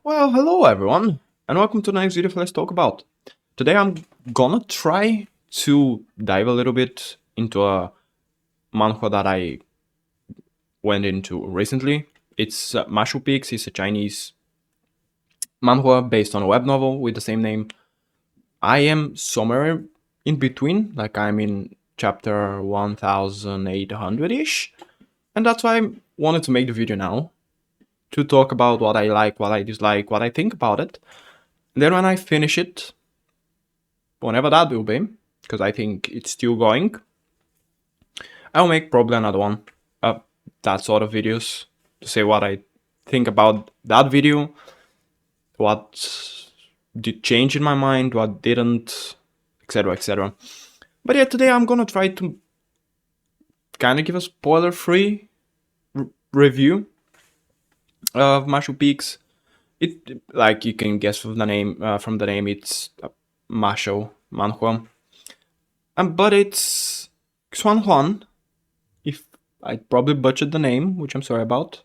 Well, hello everyone, and welcome to the next video for Let's Talk About. Today I'm gonna try to dive a little bit into a manhua that I went into recently. It's Mashu Peaks. It's a Chinese manhua based on a web novel with the same name. I am somewhere in between, like I'm in chapter 1800-ish, and that's why I wanted to make the video now, to talk about what I like, what I dislike, what I think about it. And then when I finish it, whenever that will be, because I think it's still going, I'll make probably another one, that sort of videos, to say what I think about that video, what did change in my mind, what didn't, etc, etc. But yeah, today I'm gonna try to kind of give a spoiler-free review of Mashu Peaks. It, like you can guess from the name, it's Masho Manhua. But it's Xuan Huan, if I probably butchered the name, which I'm sorry about,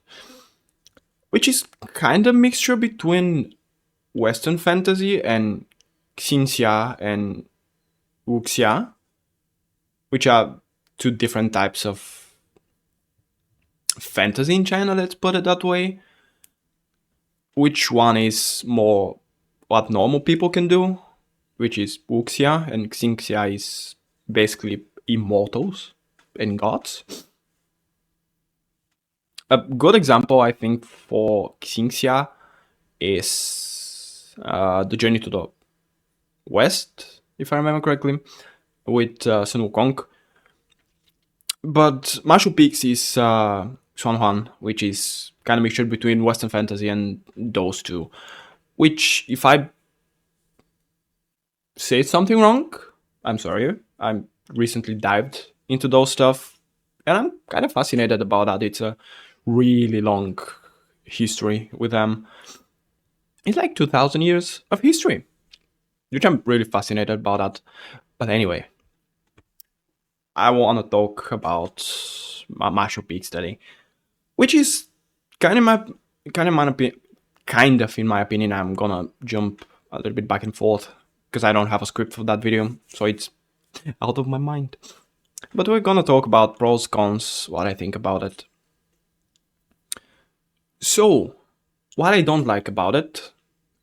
which is kind of mixture between Western fantasy and Xinxia and Wuxia, which are two different types of fantasy in China, let's put it that way. Which one is more what normal people can do, which is Wuxia, and Xinxia is basically immortals and gods. A good example, I think, for Xinxia is the Journey to the West, if I remember correctly, with Sun Wukong. But Mashu Peaks is Xuan Huan, which is kind of mixture between Western fantasy and those two. Which, if I say something wrong, I'm sorry. I'm recently dived into those stuff, and I'm kind of fascinated about that. It's a really long history with them. It's like 2,000 years of history, which I'm really fascinated about that. But anyway, I want to talk about Mashu Peaks today, which is kind of in my opinion. I'm gonna jump a little bit back and forth because I don't have a script for that video, so it's out of my mind. But we're gonna talk about pros, cons, what I think about it. So, what I don't like about it,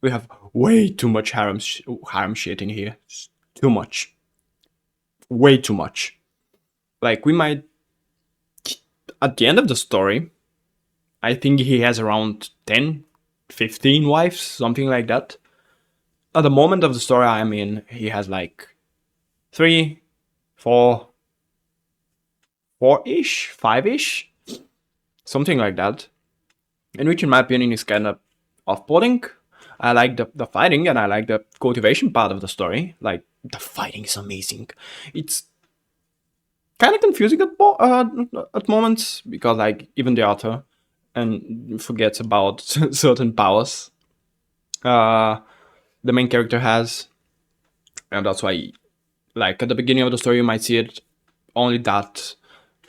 we have way too much harem shit in here. Too much. Way too much. Like, we might... At the end of the story, I think he has around 10, 15 wives, something like that. At the moment of the story I'm in, he has like 3, 4, 4-ish, 5-ish, something like that. And which in my opinion is kind of off-putting. I like the fighting and I like the cultivation part of the story. Like, the fighting is amazing. It's kind of confusing at moments because, like, even the author and forgets about certain powers the main character has, and that's why, like, at the beginning of the story you might see it only that,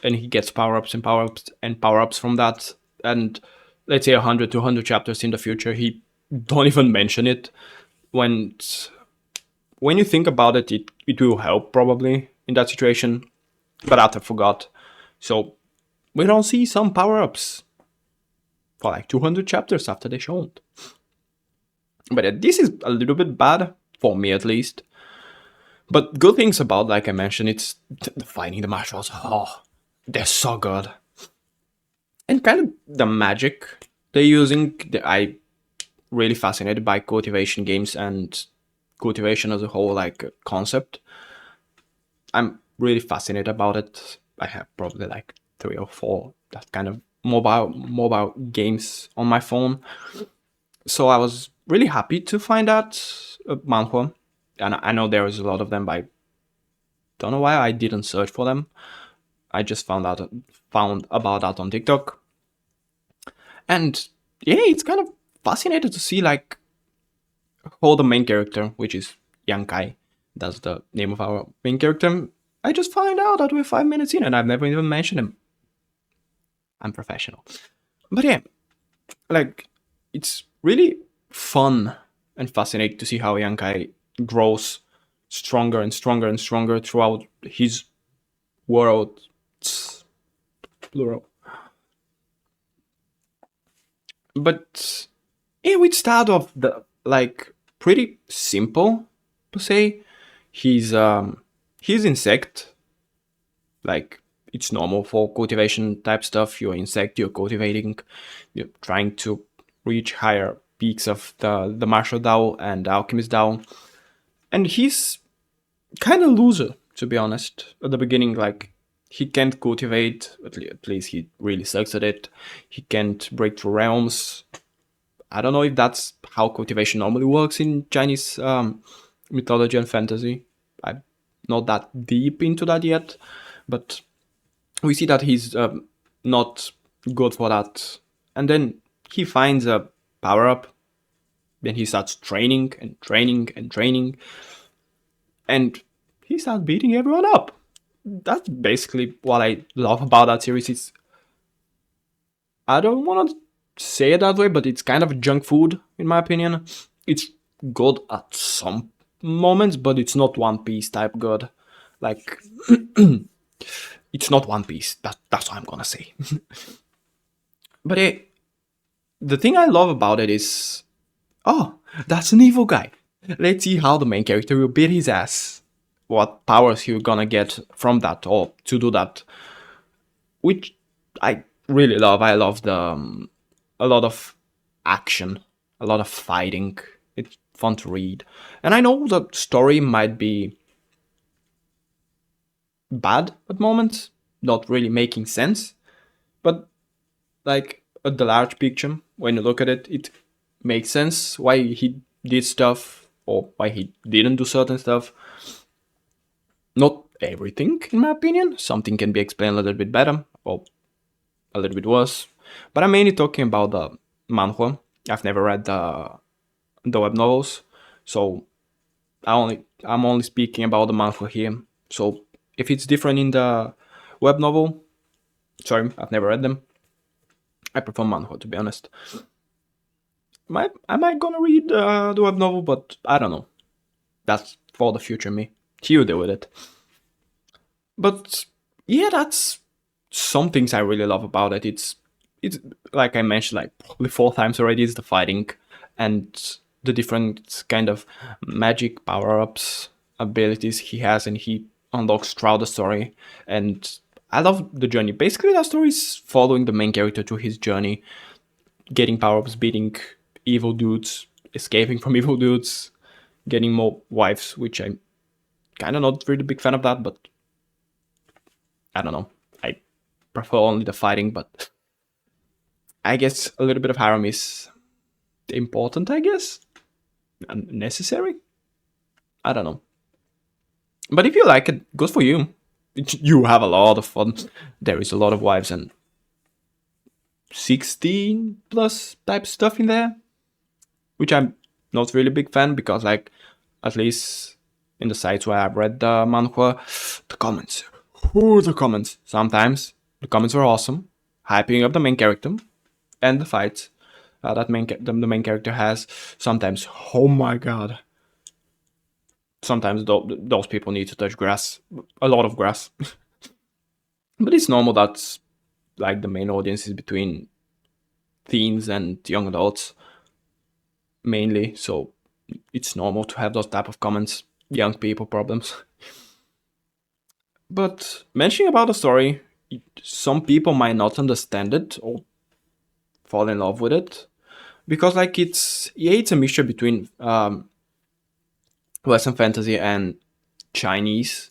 and he gets power-ups and power-ups and power-ups from that, and let's say 100 200 chapters in the future he don't even mention it. When you think about it, it will help probably in that situation, but after forgot. So we don't see some power-ups for like 200 chapters after they showed. But this is a little bit bad, for me at least. But good things about, like I mentioned, it's the fighting, the martials. Oh, they're so good. And kind of the magic they're using. I really fascinated by cultivation games and cultivation as a whole, like concept. I'm really fascinated about it. I have probably like 3 or 4 that kind of mobile games on my phone. So I was really happy to find that manhua, and I know there is a lot of them, but I don't know why I didn't search for them. I just found about that on TikTok, and yeah, it's kind of fascinating to see like how the main character, which is Yang Kai, that's the name of our main character. I just find out that we're 5 minutes in, and I've never even mentioned him. I'm professional, but yeah, like it's really fun and fascinating to see how young guy grows stronger and stronger and stronger throughout his world. Plural. But yeah, we start off the like pretty simple per se. He's insect, like it's normal for cultivation type stuff. You're insect, you're cultivating, you're trying to reach higher peaks of the martial Dao and alchemist Dao. And he's kind of loser, to be honest. At the beginning, like he can't cultivate. At least he really sucks at it. He can't break through realms. I don't know if that's how cultivation normally works in Chinese mythology and fantasy. I'm not that deep into that yet, but we see that he's not good for that. And then he finds a power up. Then he starts training and training and training, and he starts beating everyone up. That's basically what I love about that series. It's I don't want to say it that way, but it's kind of junk food in my opinion. It's good at some moments, but it's not One Piece type good. Like it's not One Piece. That's what I'm gonna say. But the thing I love about it is, oh, that's an evil guy. Let's see how the main character will beat his ass. What powers he's gonna get from that, or to do that, which I really love. I love the a lot of action, a lot of fighting. It's fun to read, and I know the story might be bad at moments, not really making sense, but like at the large picture, when you look at it, it makes sense why he did stuff or why he didn't do certain stuff. Not everything, in my opinion. Something can be explained a little bit better or a little bit worse. But I'm mainly talking about the manhua. I've never read the web novels, so I'm only speaking about the manhua here. So if it's different in the web novel, sorry, I've never read them. I prefer manhua, to be honest. I might gonna read the web novel, but I don't know. That's for the future me. You deal with it. But yeah, that's some things I really love about it. It's like I mentioned like probably 4 times already is the fighting and the different kind of magic power-ups abilities he has and he unlocks throughout the story. And I love the journey. Basically that story is following the main character through his journey, getting power-ups, beating evil dudes, escaping from evil dudes, getting more wives, which I'm kind of not really big fan of that, but I don't know. I prefer only the fighting, but I guess a little bit of harem is important, I guess. And necessary? I don't know. But if you like it, good for you. You have a lot of fun. There is a lot of wives and 16 plus type stuff in there, which I'm not really big fan because, like, at least in the sites where I've read the manhwa, the comments. Ooh, the comments. Sometimes the comments are awesome, hyping up the main character and the fights that the main character has. Sometimes, oh my god. Sometimes those people need to touch grass, a lot of grass. But it's normal that like the main audience is between teens and young adults mainly, so it's normal to have those type of comments, young people problems. But mentioning about the story, some people might not understand it or fall in love with it because like it's a mixture between Western fantasy and Chinese,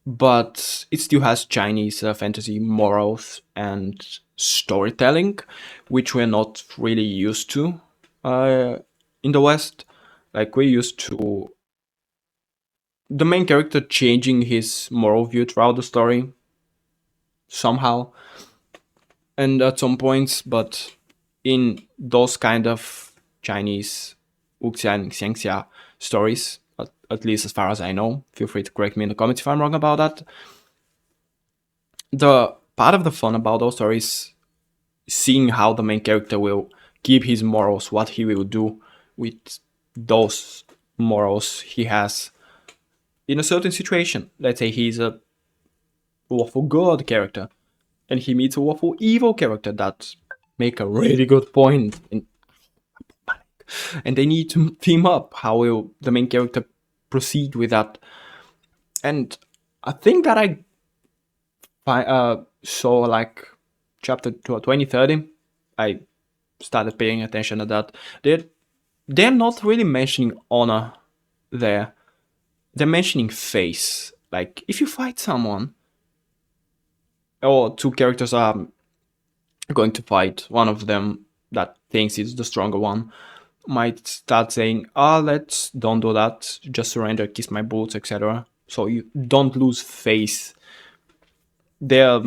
but it still has Chinese fantasy morals and storytelling, which we're not really used to in the West. Like we're used to the main character changing his moral view throughout the story somehow, and at some points, but in those kind of Chinese Wuxian Xiangxia stories, at least as far as I know, feel free to correct me in the comments if I'm wrong about that. The part of the fun about those stories, seeing how the main character will keep his morals, what he will do, with those morals he has in a certain situation. Let's say he's a lawful good character, and he meets a lawful evil character that make a really good point, and they need to team up. How will the main character proceed with that? And I think that I saw like chapter 2030. I started paying attention to that. They're not really mentioning honor there. They're mentioning face. Like if you fight someone, or two characters are going to fight, one of them that thinks it's the stronger one might start saying, let's don't do that, just surrender, kiss my boots, etc. So you don't lose face. They're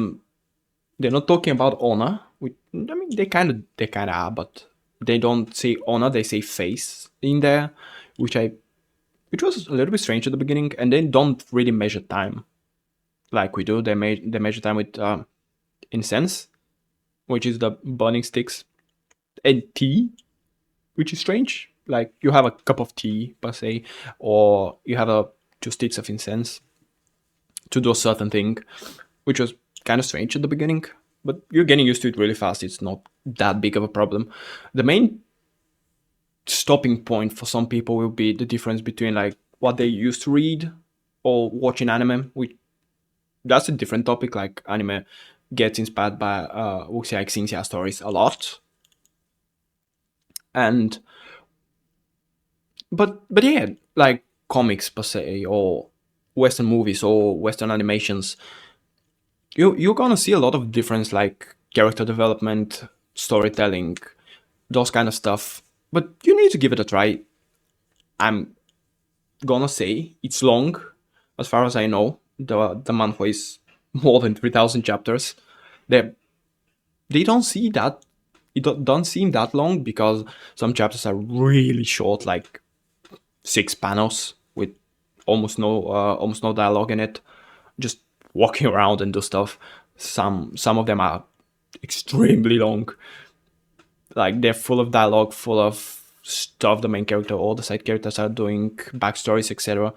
they're not talking about honor. I mean, they kind of are, but they don't say honor. They say face in there, which was a little bit strange at the beginning. And they don't really measure time like we do. They measure time with incense, which is the burning sticks, and tea, which is strange. Like you have a cup of tea per se, or you have two sticks of incense to do a certain thing, which was kind of strange at the beginning. But you're getting used to it really fast. It's not that big of a problem. The main stopping point for some people will be the difference between like what they used to read or watching anime, which that's a different topic. Like anime gets inspired by wuxia xingxia stories a lot, and but yeah, like comics per se, or Western movies or Western animations, you're gonna see a lot of difference, like character development, storytelling, those kind of stuff. But you need to give it a try. I'm gonna say it's long, as far as I know. The manhua is more than 3,000 chapters. They don't see that. It don't seem that long because some chapters are really short, like 6 panels with almost no dialogue in it, just walking around and do stuff. Some of them are extremely long, like they're full of dialogue, full of stuff the main character or the side characters are doing, backstories, etc.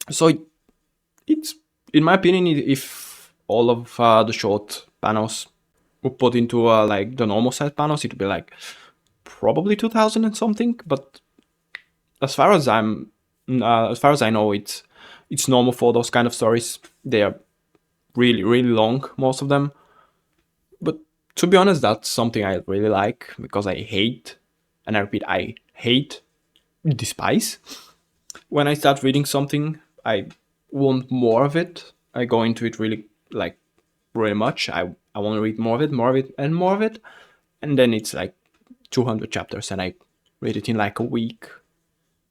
So it's, in my opinion, if all of the short panels were put into like the normal size panels, it would be like probably 2,000 and something. But as far as as far as I know, it's normal for those kind of stories. They are really really long, most of them. But to be honest, that's something I really like because I hate, and I repeat, I hate, despise. When I start reading something, I want more of it. I go into it really like really much. I want to read more of it, more of it, and more of it. And then it's like 200 chapters, and I read it in like a week.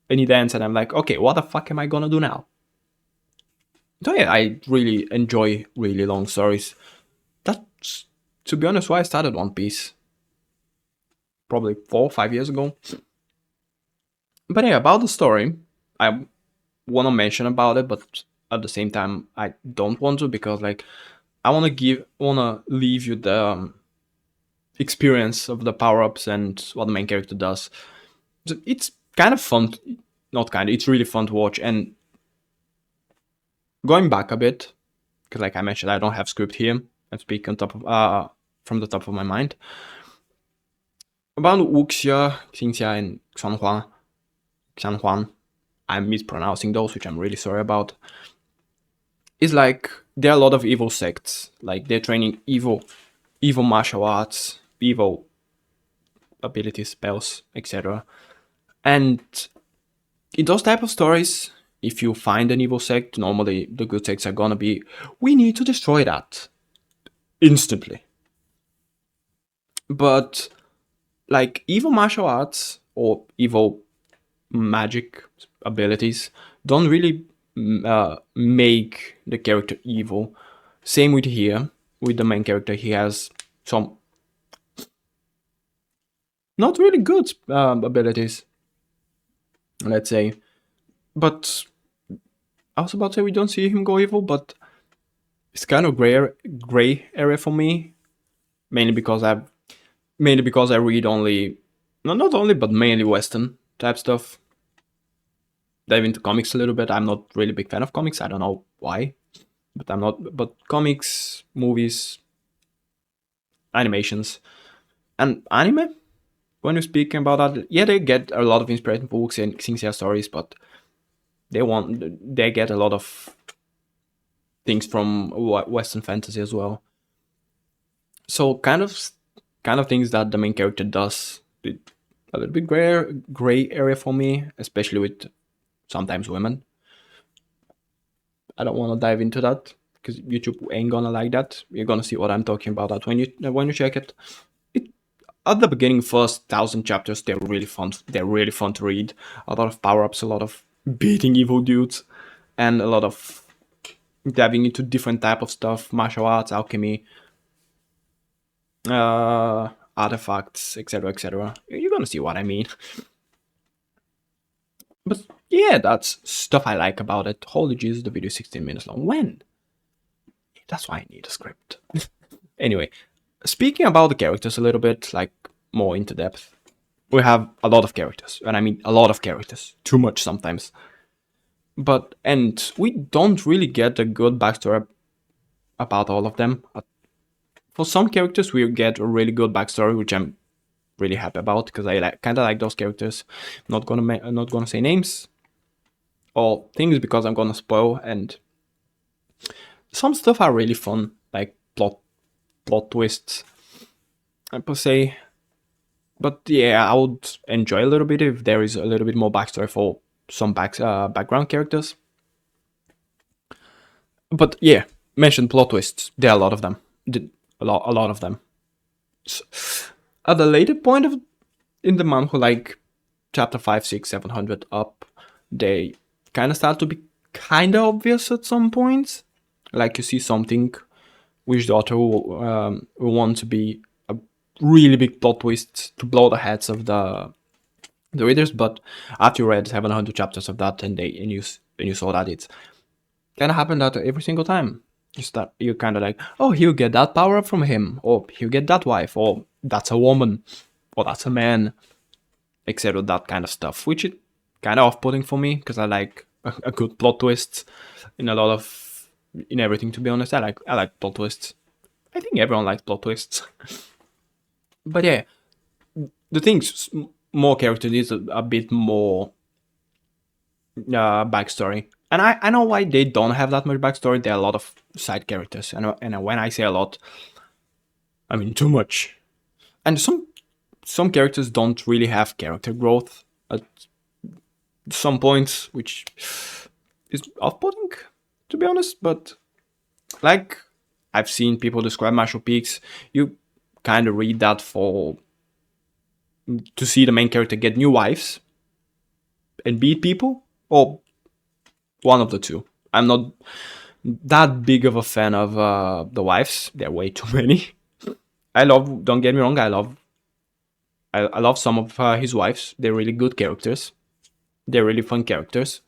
And it ends, and I'm like, okay, what the fuck am I gonna do now? So yeah, I really enjoy really long stories. That's, to be honest, why I started One Piece. Probably 4 or 5 years ago. But yeah, about the story, I want to mention about it, but at the same time, I don't want to, because like I want to leave you the experience of the power ups and what the main character does. So it's kind of fun, not kind of, it's really fun to watch. And going back a bit, because like I mentioned, I don't have script here. I speak on top of from the top of my mind about Wuxia, Xingxia, and Xianhuan. I'm mispronouncing those, which I'm really sorry about. Is like there are a lot of evil sects. Like they're training evil martial arts, evil abilities, spells, etc. And in those type of stories, if you find an evil sect, normally the good sects are gonna be, we need to destroy that instantly. But like evil martial arts or evil magic abilities don't really make the character evil. Same with here, with the main character. He has some not really good abilities, let's say. But I was about to say we don't see him go evil, but it's kind of gray area for me, mainly because I read only No, not only, but mainly Western type stuff. Dive into comics a little bit. I'm not really a big fan of comics. I don't know why, but I'm not. But comics, movies, animations, and anime. When you're speaking about that, yeah, they get a lot of inspiration for books and Xingxia stories, but they get a lot of things from Western fantasy as well. So kind of things that the main character does. A little bit gray area for me, especially with sometimes women. I don't want to dive into that because YouTube ain't gonna like that. You're gonna see what I'm talking about that when you check it. It at the beginning, first 1,000 chapters, they're really fun. They're really fun to read. A lot of power ups, a lot of beating evil dudes, and a lot of diving into different type of stuff: martial arts, alchemy, uh, artifacts, etc., etc. You're gonna see what I mean. But yeah, that's stuff I like about it. Holy Jesus, the video is 16 minutes long. When? That's why I need a script. Anyway, speaking about the characters a little bit, like more into depth, we have a lot of characters, and I mean a lot of characters. Too much sometimes. And we don't really get a good backstory about all of them. For some characters, we get a really good backstory, which I'm really happy about because I kind of like those characters. I'm not gonna say names or things because I'm gonna spoil. And some stuff are really fun, like plot twists, I per se. But yeah, I would enjoy a little bit if there is a little bit more backstory for some background characters. But yeah, mentioned plot twists. There are a lot of them. A lot of them. So, at the later point of in the manhua, like chapter 5, 6, 700 up, they kind of start to be kind of obvious at some points. Like you see something which the author will want to be a really big plot twist to blow the heads of the readers. But after you read 700 chapters of that and you saw that it's kind of happened that every single time. You kind of like, oh, he'll get that power up from him, or he'll get that wife, or that's a woman, or that's a man, etc. That kind of stuff, which is kind of off-putting for me because I like a good plot twist in everything. To be honest, I like plot twists. I think everyone likes plot twists. But yeah, the things more character needs a bit more backstory. And I know why they don't have that much backstory. There are a lot of side characters, and when I say a lot, I mean too much. And some characters don't really have character growth at some points, which is off-putting, to be honest. But like I've seen people describe martial peaks, you kind of read that to see the main character get new wives and beat people, or one of the two. I'm not that big of a fan of the wives. There are way too many. Don't get me wrong, I love some of his wives. They're really good characters. They're really fun characters.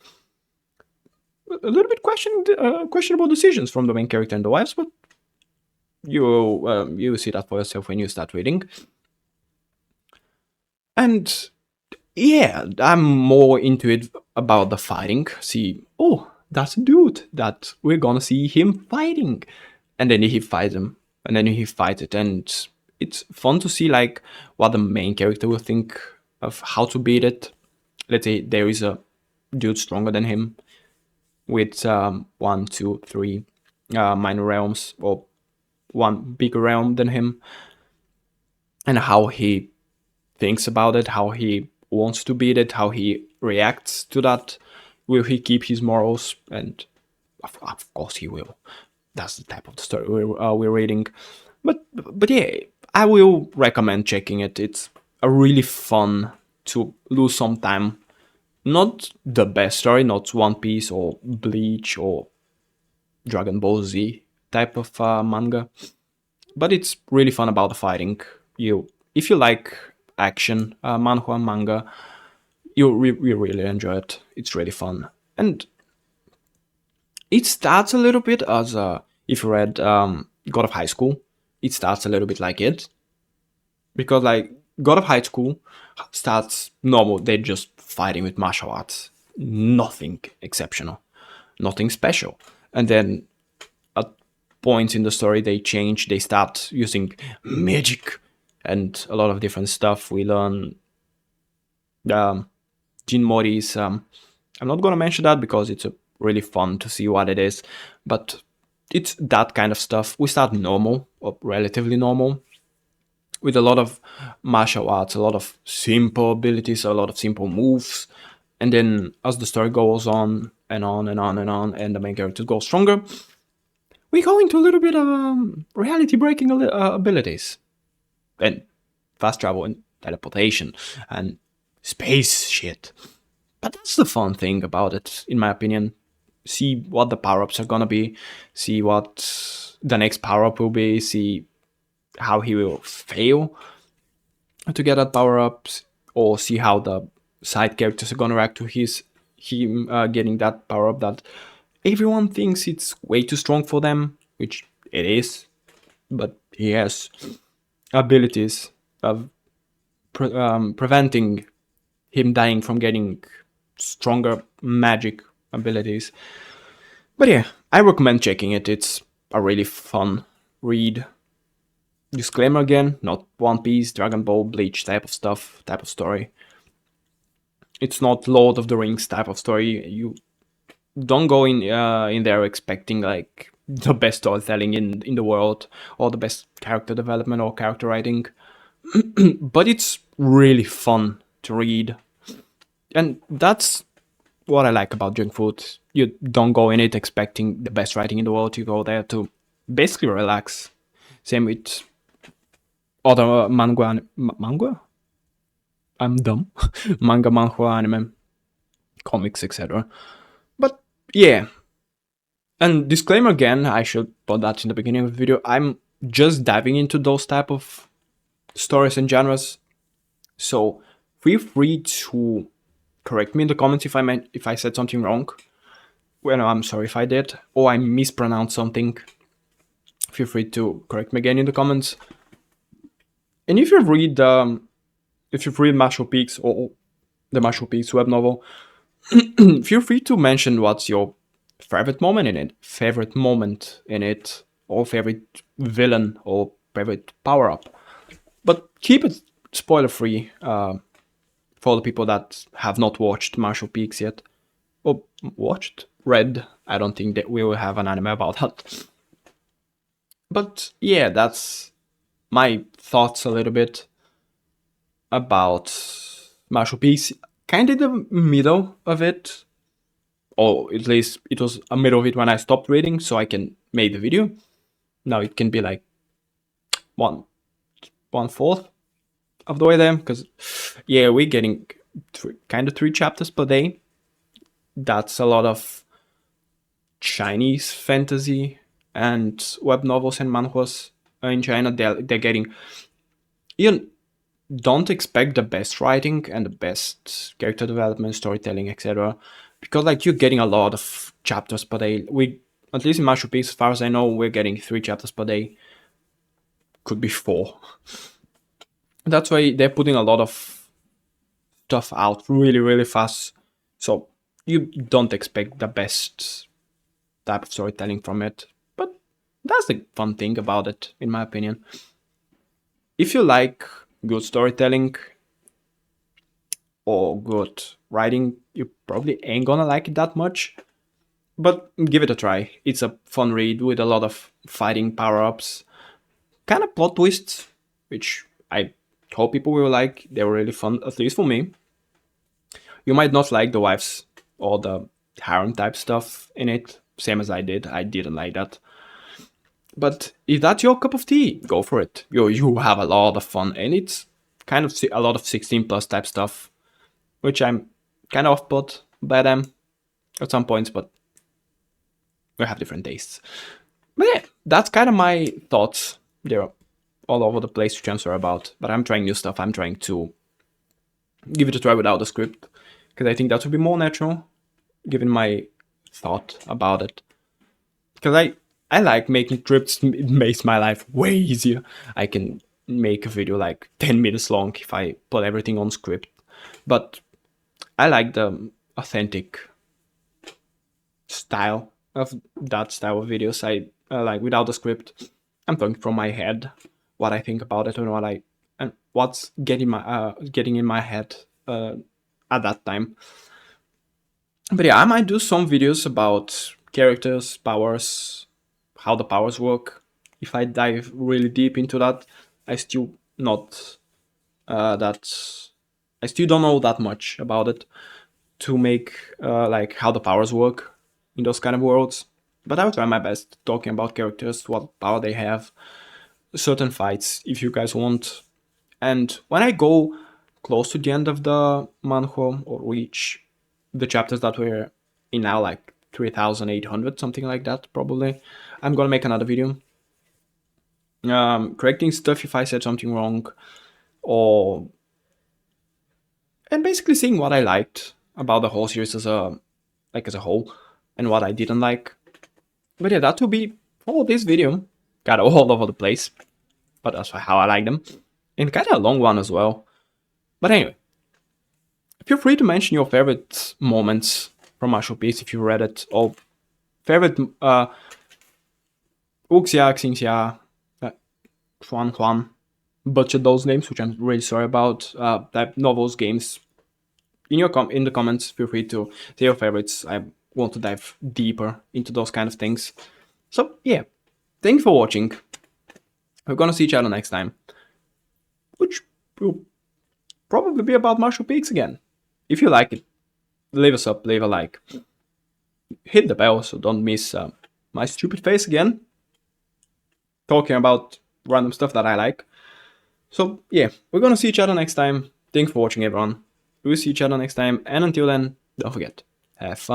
A little bit questionable decisions from the main character and the wives, but you see that for yourself when you start reading. And yeah, I'm more into it about the fighting. See, oh, that's a dude that we're gonna see him fighting, and then he fights him, and then he fights it, and it's fun to see like what the main character will think of how to beat it. Let's say there is a dude stronger than him with 1, 2, 3 minor realms, or one bigger realm than him, and how he thinks about it, how he wants to beat it, how he reacts to that. Will he keep his morals? And of course he will. That's the type of the story we're reading. But yeah, I will recommend checking it. It's a really fun to lose some time. Not the best story, not One Piece or Bleach or Dragon Ball Z type of manga, but it's really fun about the fighting. If you like action manhwa manga, you really enjoy it. It's really fun, and it starts a little bit as if you read God of High School, it starts a little bit like it, because like God of High School starts normal. They're just fighting with martial arts. Nothing exceptional, nothing special. And then at points in the story, they change. They start using magic and a lot of different stuff. We learn Jin Mori's. I'm not gonna mention that because it's really fun to see what it is, but it's that kind of stuff. We start normal or relatively normal with a lot of martial arts, a lot of simple abilities, a lot of simple moves. And then as the story goes on and on and on and on, and the main character goes stronger, we go into a little bit of reality breaking abilities and fast travel and teleportation and space shit. But that's the fun thing about it, in my opinion. See what the power ups are gonna be, see what the next power up will be, see how he will fail to get that power ups, or see how the side characters are gonna react to him getting that power up that everyone thinks it's way too strong for them, which it is, but he has abilities of preventing him dying from getting stronger magic abilities. But yeah, I recommend checking it. It's a really fun read. Disclaimer again, not One Piece, Dragon Ball, Bleach type of stuff, type of story. It's not Lord of the Rings type of story. You don't go in there expecting like the best storytelling in the world or the best character development or character writing. But it's really fun to read. And that's what I like about junk food. You don't go in it expecting the best writing in the world. You go there to basically relax. Same with other manga? I'm dumb. Manga, manhua, anime, comics, etc. But yeah. And disclaimer again, I should put that in the beginning of the video. I'm just diving into those type of stories and genres. So feel free to correct me in the comments if I said something wrong. Well, I'm sorry if I did, or I mispronounced something. Feel free to correct me again in the comments. And if you've read Marshall Peaks or the Marshall Peaks web novel, feel free to mention what's your favorite moment in it, or favorite villain or favorite power up. But keep it spoiler free for the people that have not watched Marshall Peaks yet, or read. I don't think that we will have an anime about that. But yeah, that's my thoughts a little bit about Marshall Peaks. Kind of the middle of it, or at least it was a middle of it when I stopped reading, so I can make the video. Now it can be like one fourth of the way there, because yeah, we're getting kind of 3 chapters per day. That's a lot of Chinese fantasy and web novels and manhwas in China. They're getting, you don't expect the best writing and the best character development, storytelling, etc. Because like you're getting a lot of chapters per day. We, at least in Marshall Peaks, as far as I know, we're getting 3 chapters per day. Could be 4. That's why they're putting a lot of stuff out really, really fast. So you don't expect the best type of storytelling from it. But that's the fun thing about it, in my opinion. If you like good storytelling or good writing, you probably ain't gonna like it that much. But give it a try. It's a fun read with a lot of fighting power-ups, kind of plot twists, which I hope people will like. They were really fun, at least for me. You might not like the wives or the harem type stuff in it, same as I did. I didn't like that. But if that's your cup of tea, go for it. You have a lot of fun, and it's kind of a lot of 16 plus type stuff, which I'm kind of off-put by them at some points, but we have different tastes. But yeah, that's kind of my thoughts. They're all over the place, which I'm sorry about, but I'm trying new stuff. I'm trying to give it a try without a script, because I think that would be more natural, given my thought about it. Because I like making trips. It makes my life way easier. I can make a video like 10 minutes long if I put everything on script. But I like the authentic style of that style of videos. I like without the script. I'm talking from my head, what I think about it and what's getting in my head at that time. But yeah, I might do some videos about characters, powers, how the powers work. If I dive really deep into that, I still not that I still don't know that much about it to make like how the powers work in those kind of worlds. But I'll try my best talking about characters, what power they have, certain fights if you guys want. And when I go close to the end of the manhua or reach the chapters that we're in now, like 3,800, something like that, probably, I'm gonna make another video. Correcting stuff if I said something wrong, or and basically seeing what I liked about the whole series as a whole, and what I didn't like. But yeah, that will be all this video. Got all over the place, but that's how I like them, and kind of a long one as well. But anyway, feel free to mention your favorite moments from Martial Peace if you read it, or favorite Uxia, Xingxia, Xuan Huan, butchered those names, which I'm really sorry about. That novels, games. In the comments, feel free to say your favorites. I want to dive deeper into those kind of things. So yeah, thanks for watching. We're gonna see each other next time, which will probably be about Martial Peaks again. If you like it, leave us up, leave a like, hit the bell so don't miss my stupid face again, talking about random stuff that I like. So yeah, we're gonna see each other next time. Thanks for watching, everyone. We'll see each other next time, and until then, don't forget, have fun.